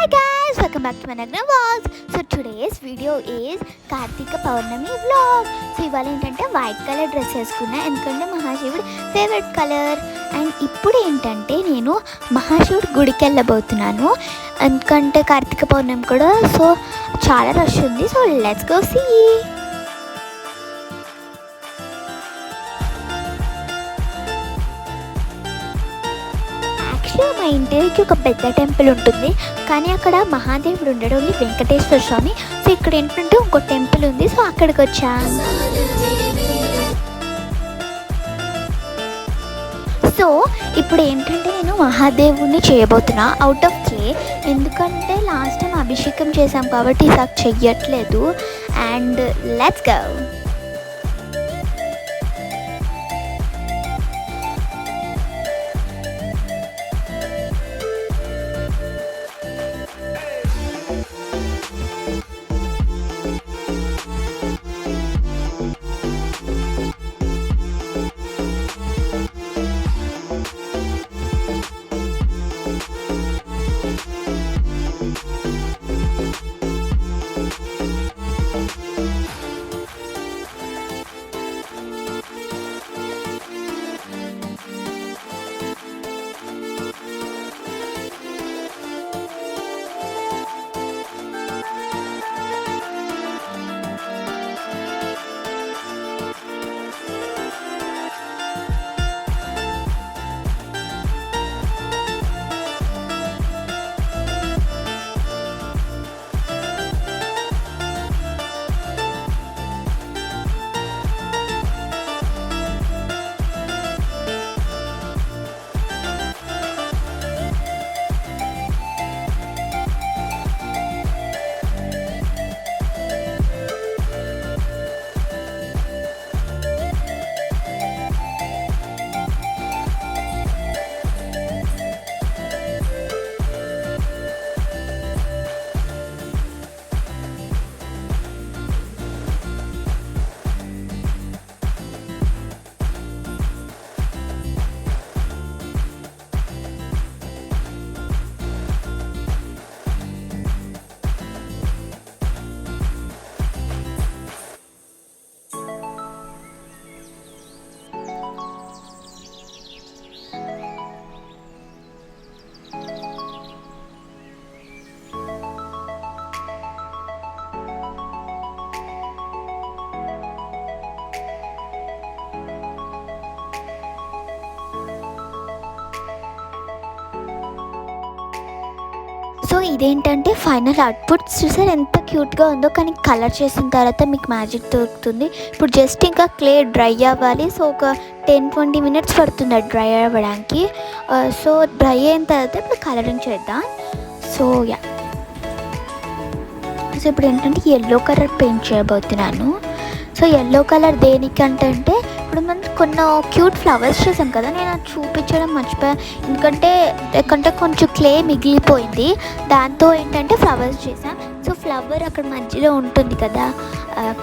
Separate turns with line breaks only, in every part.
Hi guys, welcome back to my Nagna Vlogs. So today's video is Kartika Paurnami vlog. So ఇవాళ ఏంటంటే white colour dress వేసుకున్నా ఎందుకంటే మహాశివుడి favourite colour. And ఇప్పుడు ఏంటంటే నేను మహాశివుడి గుడికి వెళ్ళబోతున్నాను ఎందుకంటే కార్తీక పౌర్ణమి కూడా. సో చాలా రష్ ఉంది. So let's go see. మా ఇంటికి ఒక పెద్ద టెంపుల్ ఉంటుంది, కానీ అక్కడ మహాదేవుడు ఉండడు, ఓన్లీ వెంకటేశ్వర స్వామి. సో ఇక్కడ ఏంటంటే ఇంకో టెంపుల్ ఉంది, సో అక్కడికి వచ్చాను. సో ఇప్పుడు ఏంటంటే నేను మహాదేవుడిని చేయబోతున్నా అవుట్ ఆఫ్ క్లే, ఎందుకంటే లాస్ట్ టైం అభిషేకం చేసాం కాబట్టి ఈసారి చెయ్యట్లేదు. And let's go. సో ఇదేంటంటే ఫైనల్ అవుట్పుట్ చూసారు ఎంత క్యూట్గా ఉందో, కానీ కలర్ చేసిన తర్వాత మీకు మ్యాజిక్ దొరుకుతుంది. ఇప్పుడు జస్ట్ ఇంకా క్లే డ్రై అవ్వాలి. సో ఒక 10-20 మినిట్స్ పడుతుంది అది డ్రై అవ్వడానికి. సో డ్రై అయిన తర్వాత ఇప్పుడు కలరింగ్ చేద్దాం. సో యా, సో ఇప్పుడు ఏంటంటే ఎల్లో కలర్ పెయింట్ చేయబోతున్నాను. సో ఎల్లో కలర్ దేనికంటే ఇప్పుడు మనం కొన్ని క్యూట్ ఫ్లవర్స్ చేసాం కదా, నేను అది చూపించడం మర్చిపోయాను ఎందుకంటే కొంచెం క్లే మిగిలిపోయింది, దాంతో ఏంటంటే ఫ్లవర్స్ చేసాం. సో ఫ్లవర్ అక్కడ మధ్యలో ఉంటుంది కదా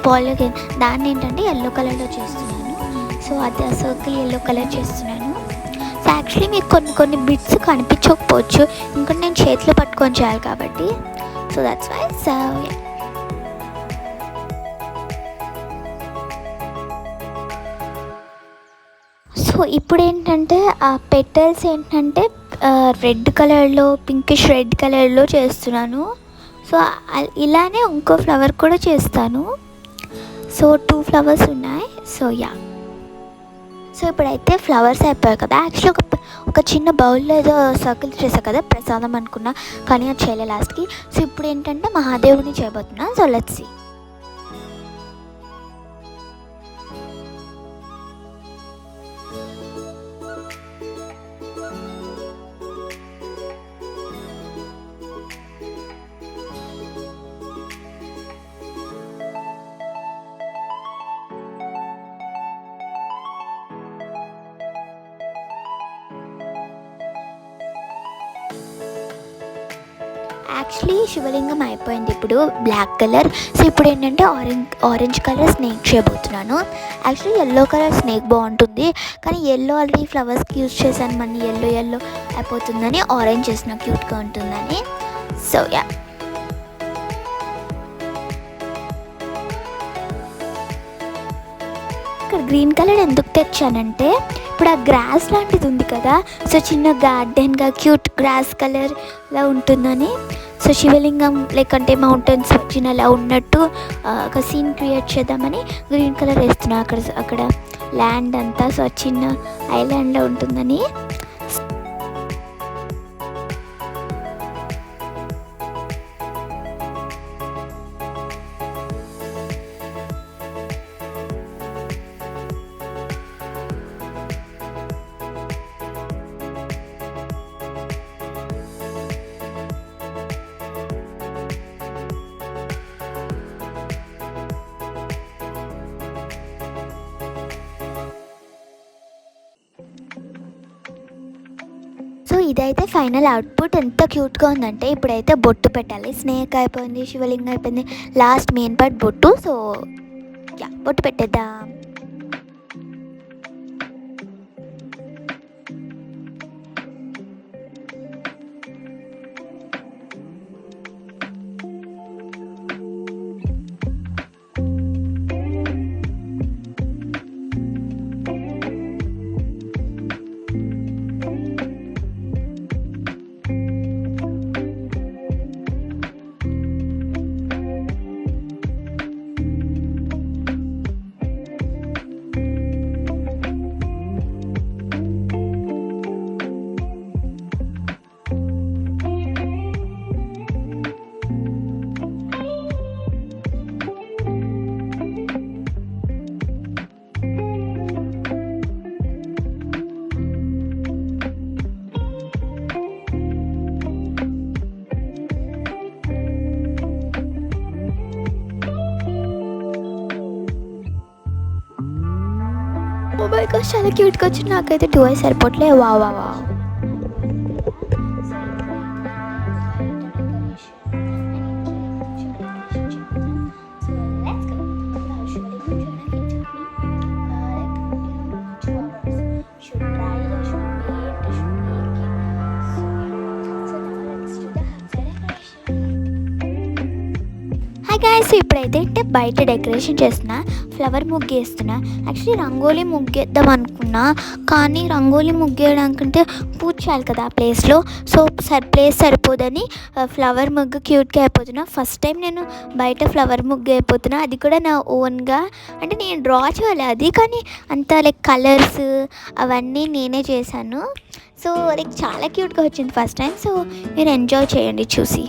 పాలిథిన్, దాన్ని ఏంటంటే ఎల్లో కలర్లో చేస్తున్నాను. సో అది ఆ సర్కిల్ ఎల్లో కలర్ చేస్తున్నాను. సో యాక్చువల్లీ మీకు కొన్ని బిట్స్ కనిపించకపోవచ్చు ఎందుకంటే నేను చేతిలో పట్టుకొని చేయాలి కాబట్టి. So that's why. So so ఇప్పుడు ఏంటంటే ఆ పెటల్స్ ఏంటంటే రెడ్ కలర్లో, పింకిష్ రెడ్ కలర్లో చేస్తున్నాను. సో ఇలానే ఇంకో ఫ్లవర్ కూడా చేస్తాను. సో 2 ఫ్లవర్స్ ఉన్నాయి. సో యా, సో ఇప్పుడైతే ఫ్లవర్స్ అయిపోయాయి కదా. యాక్చువల్లీ ఒక చిన్న బౌల్లో ఏదో సర్కిల్ చేసా కదా ప్రసాదం అనుకున్నా, కానీ అది చేయలే లాస్ట్కి. సో ఇప్పుడు ఏంటంటే మహాదేవుని చేయబోతున్నా. So let's see. యాక్చువల్లీ శివలింగం అయిపోయింది ఇప్పుడు బ్లాక్ కలర్. సో ఇప్పుడు ఏంటంటే ఆరెంజ్ కలర్ స్నేక్ చేయబోతున్నాను. యాక్చువల్లీ ఎల్లో కలర్ స్నేక్ బాగుంటుంది, కానీ ఎల్లో ఆల్రెడీ ఫ్లవర్స్కి యూజ్ చేశాను, మళ్ళీ ఎల్లో అయిపోతుందని ఆరెంజ్ చేసిన క్యూట్గా ఉంటుందని. సో యా, ఇక్కడ గ్రీన్ కలర్ ఎందుకు తెచ్చానంటే ఇప్పుడు ఆ గ్రాస్ లాంటిది ఉంది కదా, సో చిన్న గార్డెన్గా క్యూట్ గ్రాస్ కలర్లా ఉంటుందని, సో శివలింగం లేకంటే మౌంటైన్స్ వచ్చినలా ఉన్నట్టు ఒక సీన్ క్రియేట్ చేద్దామని గ్రీన్ కలర్ వేస్తున్నా. అక్కడ ల్యాండ్ అంతా సో చిన్న ఐలాండ్లో ఉంటుందని. సో ఇదైతే ఫైనల్ అవుట్పుట్. ఎంత క్యూట్గా ఉందంటే ఇప్పుడైతే బొట్టు పెట్టాలి. స్నేక్ అయిపోయింది, శివలింగం అయిపోయింది, లాస్ట్ మెయిన్ పార్ట్ బొట్టు. సో యా, బొట్టు పెట్టేద్దాం. మొబైల్ కాస్ట్ చాలా క్యూట్గా వచ్చింది. నాకైతే 2 ఐస్ సరిపోవట్లే. వా వా వా. హాయ్ గాయ్స్, ఇప్పుడైతే బయట డెకరేషన్ చేస్తున్నా, ఫ్లవర్ ముగ్గు వేస్తున్నా. యాక్చువల్లీ రంగోలీ ముగ్గేద్దాం అనుకున్నా, కానీ రంగోలీ ముగ్గేయడానికంటే పూజ చేయాలి కదా ఆ ప్లేస్లో. సో ప్లేస్ సరిపోదని ఫ్లవర్ ముగ్గు క్యూట్గా అయిపోతున్నా. ఫస్ట్ టైం నేను బయట ఫ్లవర్ ముగ్గు అయిపోతున్నా, అది కూడా నా ఓన్గా. అంటే నేను డ్రా చేయాలి అది, కానీ అంత లైక్ కలర్స్ అవన్నీ నేనే చేశాను. సో లైక్ చాలా క్యూట్గా వచ్చింది ఫస్ట్ టైం. సో మీరు ఎంజాయ్ చేయండి చూసి.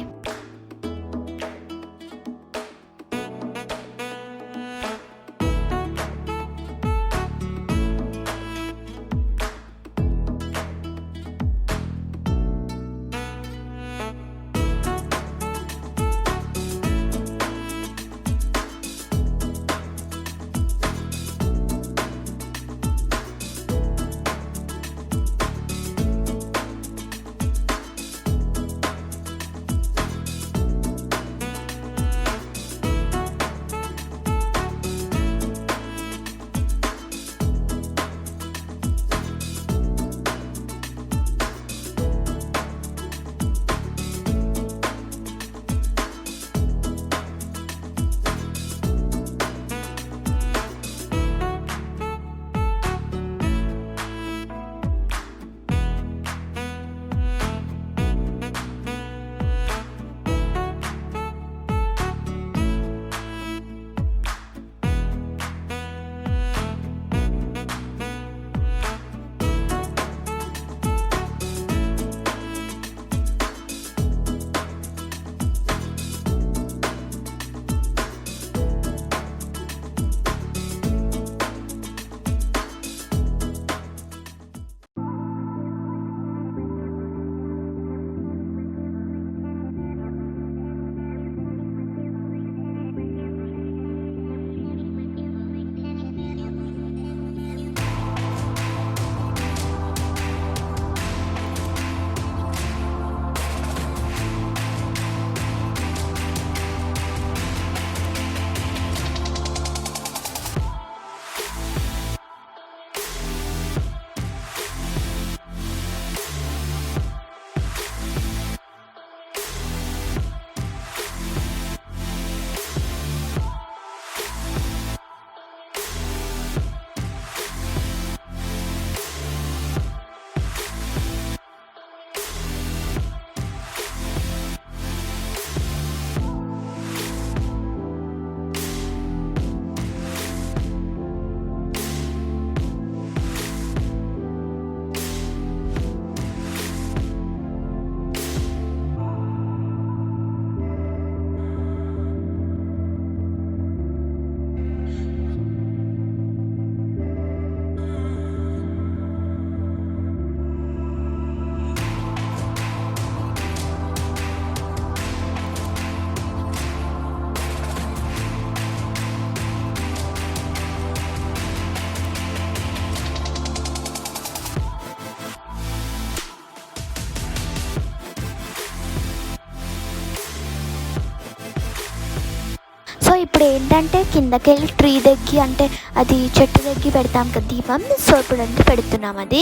ఇప్పుడు ఏంటంటే కిందకి వెళ్ళి ట్రీ దగ్గర అంటే అది చెట్టు దగ్గర పెడతాం కదా దీపం. సో ఇప్పుడు అంటే పెడుతున్నాం అది.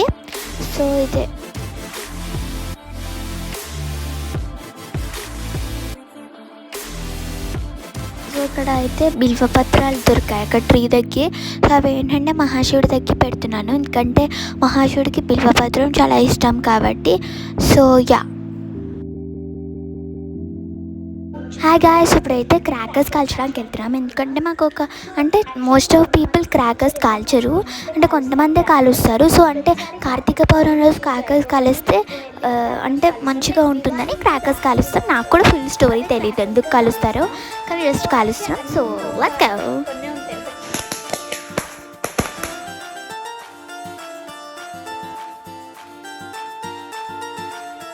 సో ఇదే సో ఇక్కడ అయితే బిల్వపత్రాలు దొరికాయి అక్కడ ట్రీ దగ్గర. సో అవి ఏంటంటే మహాశివుడి దగ్గర పెడుతున్నాను, ఎందుకంటే మహాశివుడికి బిల్వపత్రం చాలా ఇష్టం కాబట్టి. సో యా, హాయ్ గాయ్స్, ఇప్పుడైతే క్రాకర్స్ కాల్చడానికి వెళ్తున్నాం. ఎందుకంటే మాకు అంటే మోస్ట్ ఆఫ్ పీపుల్ క్రాకర్స్ కాల్చరు, అంటే కొంతమందే కాలుస్తారు. సో అంటే కార్తీక పౌర్ణమి రోజు క్రాకర్స్ కాలిస్తే అంటే మంచిగా ఉంటుందని క్రాకర్స్ కాలుస్తాం. నాకు కూడా ఫుల్ స్టోరీ తెలియదు ఎందుకు కాలుస్తారో, కానీ జస్ట్ కాలుస్తున్నాం. So let's go.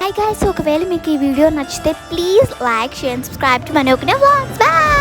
Hi guys, ఒకవేళ మీకు ఈ వీడియో నచ్చితే please like, share and subscribe to Manogna vlogs. By.